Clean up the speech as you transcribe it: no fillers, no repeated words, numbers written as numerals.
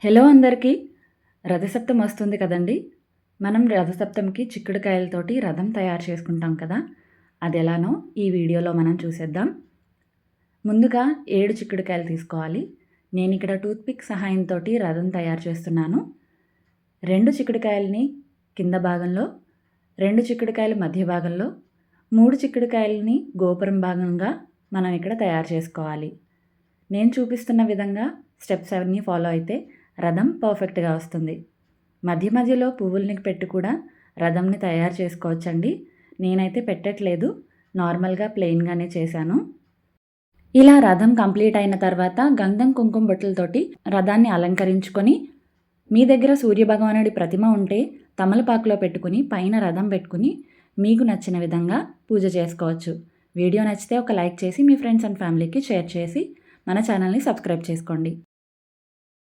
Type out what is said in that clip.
Hello అందరికీ. రథసప్తమి వస్తుంది కదండీ! మనం రథసప్తమికి చిక్కుడుకాయలతోటి రథం తయారు చేసుకుంటాం కదా! అదెలానో ఈ వీడియోలో మనం చూసేద్దాం. ముందుగా 7 చిక్కుడుకాయలు తీసుకోవాలి. నేనిక్కడ టూత్‌పిక్ సహాయంతోటి రథం తయారు చేస్తున్నాను. 2 చిక్కుడుకాయలని కింద భాగంలో, 2 చిక్కుడుకాయలు మధ్య భాగంలో, 3 చిక్కుడుకాయలని గోపురం భాగంగా మనం ఇక్కడ తయారు చేసుకోవాలి. నేను చూపిస్తున్న విధంగా స్టెప్స్ అవన్నీ ఫాలో అయితే రథం పర్ఫెక్ట్‌గా వస్తుంది. మధ్య మధ్యలో పువ్వుల్ని పెట్టి కూడా రథంని తయారు చేసుకోవచ్చండి. నేనైతే పెట్టట్లేదు. నార్మల్‌గా ప్లెయిన్‌గానే చేశాను. ఇలా రథం కంప్లీట్ అయిన తర్వాత గంధం కుంకుమ బొట్లతోటి రథాన్ని అలంకరించుకొని, మీ దగ్గర సూర్యభగవానుడి ప్రతిమ ఉంటే తమలపాకులో పెట్టుకుని పైన రథం పెట్టుకుని మీకు నచ్చిన విధంగా పూజ చేసుకోవచ్చు. వీడియో నచ్చితే ఒక లైక్ చేసి మీ ఫ్రెండ్స్ అండ్ ఫ్యామిలీకి షేర్ చేసి మన ఛానల్‌ని సబ్స్క్రైబ్ చేసుకోండి.